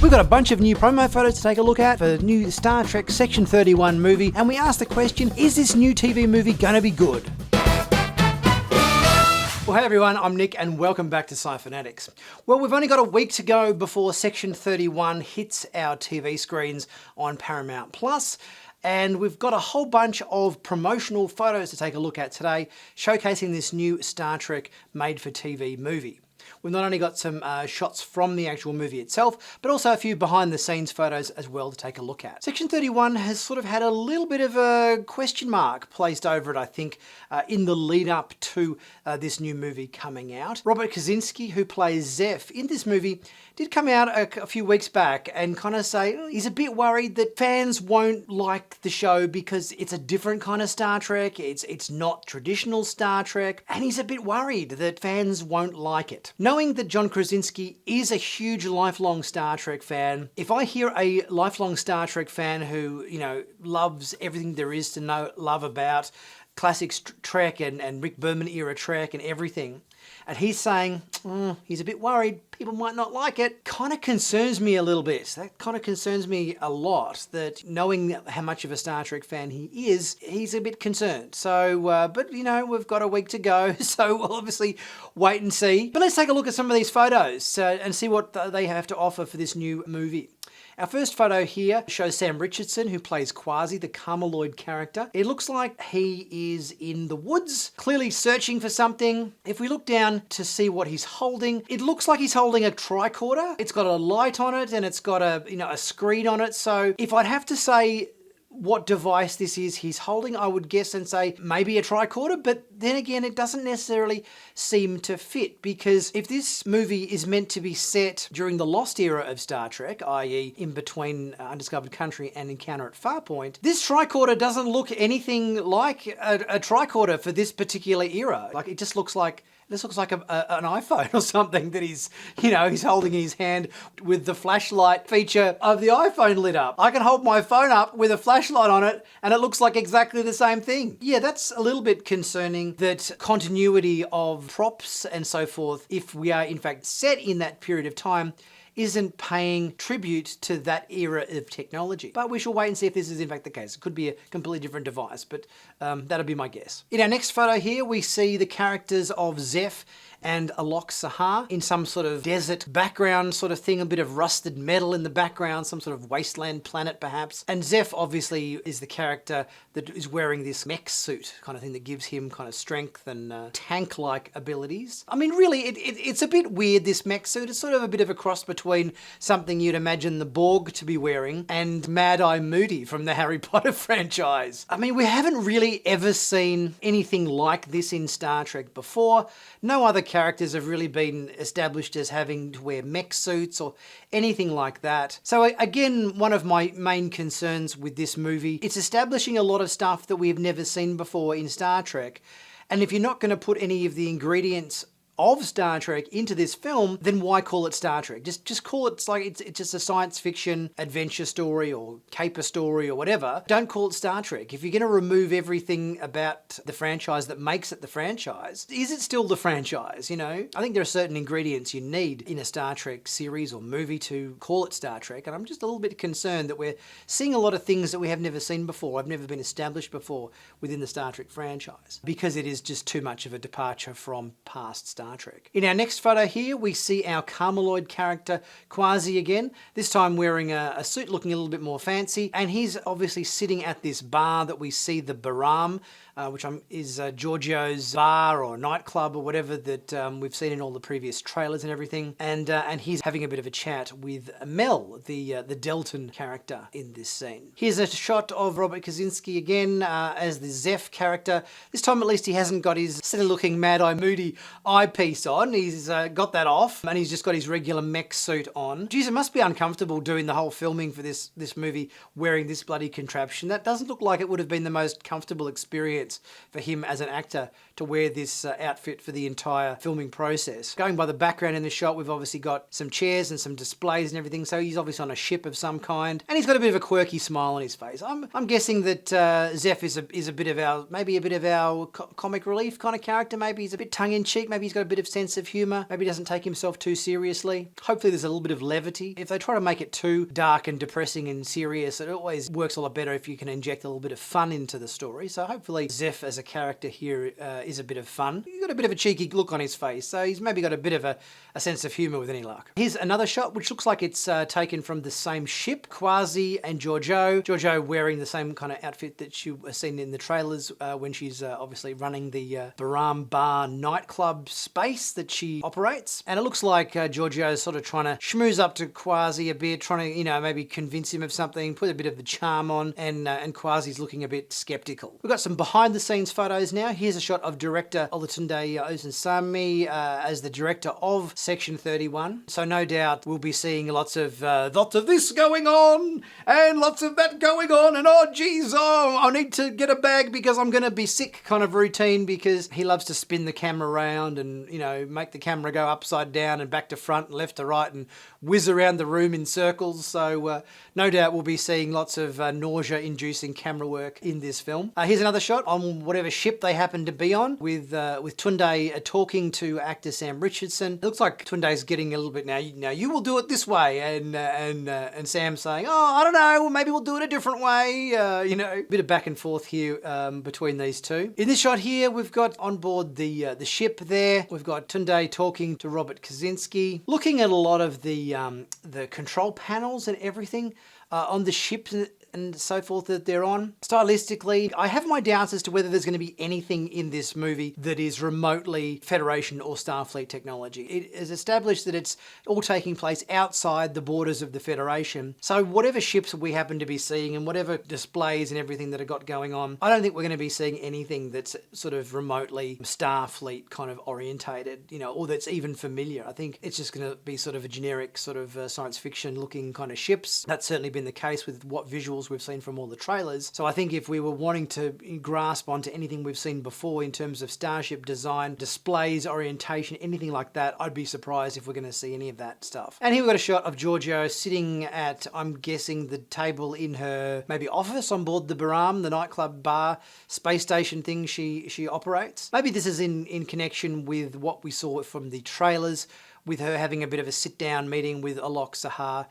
We've got a bunch of new promo photos to take a look at for the new Star Trek Section 31 movie, and we asked the question, is this new TV movie gonna be good? Well, hey everyone, I'm Nick and welcome back to Sci-Finatics. Well, we've only got a week to go before Section 31 hits our TV screens on Paramount Plus, and we've got a whole bunch of promotional photos to take a look at today, showcasing this new Star Trek made-for-TV movie. We've not only got some shots from the actual movie itself, but also a few behind-the-scenes photos as well to take a look at. Section 31 has sort of had a little bit of a question mark placed over it, I think, in the lead-up to this new movie coming out. Robert Kaczynski, who plays Zeph in this movie, did come out a few weeks back and kind of say he's a bit worried that fans won't like the show because it's a different kind of Star Trek, it's not traditional Star Trek, and he's a bit worried that fans won't like it. Knowing that John Krasinski is a huge lifelong Star Trek fan, if I hear a lifelong Star Trek fan who, you know, loves everything there is to love about classic Trek and Rick Berman era Trek and everything, and he's saying he's a bit worried people might not like it, kind of concerns me a little bit. That kind of concerns me a lot, that knowing how much of a Star Trek fan he is, he's a bit concerned. So, but you know, we've got a week to go, so we'll obviously wait and see. But let's take a look at some of these photos and see what they have to offer for this new movie. Our first photo here shows Sam Richardson, who plays Quasi, the Carmeloid character. It looks like he is in the woods, clearly searching for something. If we look down to see what he's holding, it looks like he's holding a tricorder. It's got a light on it and it's got a screen on it. So if I'd have to say what device this is he's holding, I would guess and say maybe a tricorder, but then again, it doesn't necessarily seem to fit, because if this movie is meant to be set during the Lost era of Star Trek, i.e. in between Undiscovered Country and Encounter at Farpoint, this tricorder doesn't look anything like a tricorder for this particular era. Like, it just looks like an iPhone or something that he's holding in his hand with the flashlight feature of the iPhone lit up. I can hold my phone up with a flashlight on it and it looks like exactly the same thing. Yeah, that's a little bit concerning, that continuity of props and so forth, if we are in fact set in that period of time, isn't paying tribute to that era of technology. But we shall wait and see if this is in fact the case. It could be a completely different device, but that'll be my guess. In our next photo here, we see the characters of Zeph and Alok Sahar in some sort of desert background sort of thing, a bit of rusted metal in the background, some sort of wasteland planet perhaps. And Zeph obviously is the character that is wearing this mech suit kind of thing that gives him kind of strength and tank-like abilities. I mean, really, it's a bit weird, this mech suit. It's sort of a bit of a cross between something you'd imagine the Borg to be wearing and Mad-Eye Moody from the Harry Potter franchise. I mean, we haven't really ever seen anything like this in Star Trek before. No other characters have really been established as having to wear mech suits or anything like that. So again, one of my main concerns with this movie, it's establishing a lot of stuff that we have never seen before in Star Trek. And if you're not going to put any of the ingredients of Star Trek into this film, then why call it Star Trek? Just call it like it's just a science fiction adventure story or caper story or whatever. Don't call it Star Trek. If you're going to remove everything about the franchise that makes it the franchise, is it still the franchise, you know? I think there are certain ingredients you need in a Star Trek series or movie to call it Star Trek, and I'm just a little bit concerned that we're seeing a lot of things that we have never seen before, have never been established before within the Star Trek franchise, because it is just too much of a departure from past Star Trek. In our next photo here, we see our Carmeloid character Quasi again, this time wearing a suit looking a little bit more fancy, and he's obviously sitting at this bar that we see, the Baram, which is Giorgio's bar or nightclub or whatever that we've seen in all the previous trailers and everything, and he's having a bit of a chat with Mel, the Delton character in this scene. Here's a shot of Robert Kaczynski again as the Zeph character. This time at least he hasn't got his silly-looking Mad-Eye Moody eyepiece on. He's got that off, and he's just got his regular mech suit on. Geez, it must be uncomfortable doing the whole filming for this movie wearing this bloody contraption. That doesn't look like it would have been the most comfortable experience for him as an actor to wear this outfit for the entire filming process. Going by the background in the shot, we've obviously got some chairs and some displays and everything, so he's obviously on a ship of some kind, and he's got a bit of a quirky smile on his face. I'm guessing that Zeph is a bit of our, maybe a bit of our comic relief kind of character. Maybe he's a bit tongue-in-cheek, maybe he's got a a bit of sense of humour. Maybe doesn't take himself too seriously. Hopefully there's a little bit of levity. If they try to make it too dark and depressing and serious, it always works a lot better if you can inject a little bit of fun into the story. So hopefully Zeph as a character here is a bit of fun. He's got a bit of a cheeky look on his face, so he's maybe got a bit of a sense of humour with any luck. Here's another shot which looks like it's taken from the same ship. Quasi and Giorgio. Giorgio wearing the same kind of outfit that you were seen in the trailers when she's obviously running the Bystam bar nightclub space that she operates. And it looks like Giorgio's sort of trying to schmooze up to Quasi a bit, trying to, you know, maybe convince him of something, put a bit of the charm on, and Quasi's looking a bit skeptical. We've got some behind the scenes photos now. Here's a shot of director Olatunde Osunsami as the director of Section 31. So no doubt we'll be seeing lots of this going on and lots of that going on, and oh geez, oh I need to get a bag because I'm going to be sick kind of routine, because he loves to spin the camera around and, you know, make the camera go upside down and back to front and left to right and whiz around the room in circles. So no doubt we'll be seeing lots of nausea-inducing camera work in this film. Here's another shot on whatever ship they happen to be on with Tunde talking to actor Sam Richardson. It looks like Tunde's getting a little bit now you will do it this way, and Sam saying, oh, I don't know, well, maybe we'll do it a different way. You know, a bit of back and forth here between these two. In this shot here, we've got on board the ship there. We've got Tunde talking to Robert Kaczynski, looking at a lot of the control panels and everything on the ship and so forth that they're on. Stylistically, I have my doubts as to whether there's going to be anything in this movie that is remotely Federation or Starfleet technology. It is established that it's all taking place outside the borders of the Federation. So whatever ships we happen to be seeing and whatever displays and everything that have got going on, I don't think we're going to be seeing anything that's sort of remotely Starfleet kind of orientated, you know, or that's even familiar. I think it's just going to be sort of a generic sort of science fiction looking kind of ships. That's certainly been the case with what visuals we've seen from all the trailers. So I think if we were wanting to grasp onto anything we've seen before in terms of starship design, displays, orientation, anything like that, I'd be surprised if we're going to see any of that stuff. And here we've got a shot of Giorgio sitting at, I'm guessing, the table in her maybe office on board the Bystam, the nightclub bar space station thing she operates. Maybe this is in connection with what we saw from the trailers, with her having a bit of a sit-down meeting with Alok Sahar.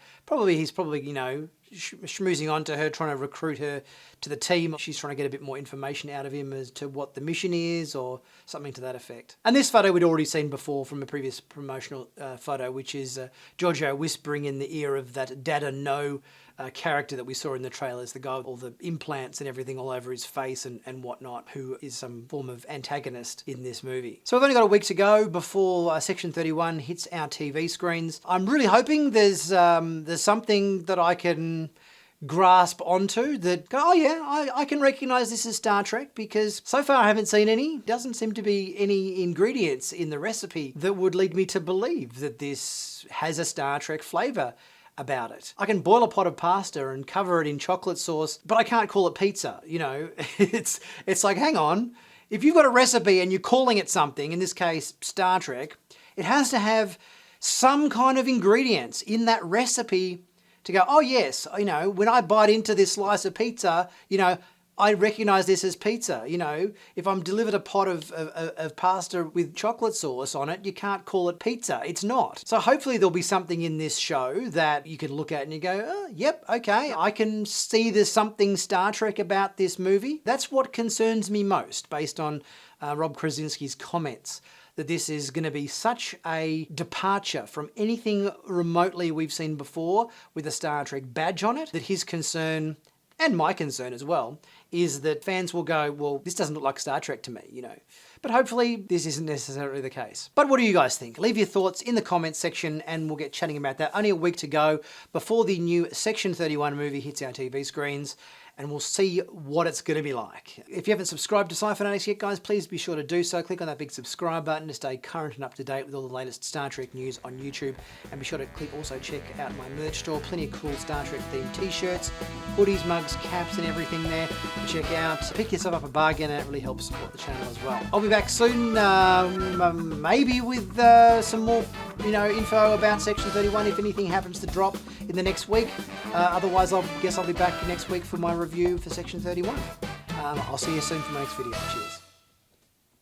He's probably, you know, schmoozing on to her, trying to recruit her to the team. She's trying to get a bit more information out of him as to what the mission is or something to that effect. And this photo we'd already seen before from a previous promotional photo, which is Giorgio whispering in the ear of that Dada No character that we saw in the trailers, the guy with all the implants and everything all over his face and whatnot, who is some form of antagonist in this movie. So we've only got a week to go before Section 31 hits our TV screens. I'm really hoping there's something that I can grasp onto that go, oh yeah, I can recognise this as Star Trek, because so far I haven't seen any. Doesn't seem to be any ingredients in the recipe that would lead me to believe that this has a Star Trek flavour about it. I can boil a pot of pasta and cover it in chocolate sauce, but I can't call it pizza, you know. It's like, hang on, if you've got a recipe and you're calling it something, in this case Star Trek, it has to have some kind of ingredients in that recipe to go, oh yes, you know, when I bite into this slice of pizza, you know, I recognise this as pizza. You know, if I'm delivered a pot of pasta with chocolate sauce on it, you can't call it pizza. It's not. So hopefully there'll be something in this show that you can look at and you go, oh, yep, okay, I can see there's something Star Trek about this movie. That's what concerns me most, based on Rob Krasinski's comments, that this is going to be such a departure from anything remotely we've seen before with a Star Trek badge on it, that his concern, and my concern as well, is that fans will go, well, this doesn't look like Star Trek to me, you know. But hopefully this isn't necessarily the case. But what do you guys think? Leave your thoughts in the comments section and we'll get chatting about that. Only a week to go before the new Section 31 movie hits our TV screens, and we'll see what it's going to be like. If you haven't subscribed to Sci-Finatics yet, guys, please be sure to do so. Click on that big subscribe button to stay current and up to date with all the latest Star Trek news on YouTube. And be sure to also check out my merch store. Plenty of cool Star Trek themed t-shirts, hoodies, mugs, caps and everything there to check out. Pick yourself up a bargain and it really helps support the channel as well. I'll be back soon, maybe with some more info about Section 31 if anything happens to drop in the next week. Otherwise, I guess I'll be back next week for my review for Section 31. I'll see you soon for my next video. Cheers.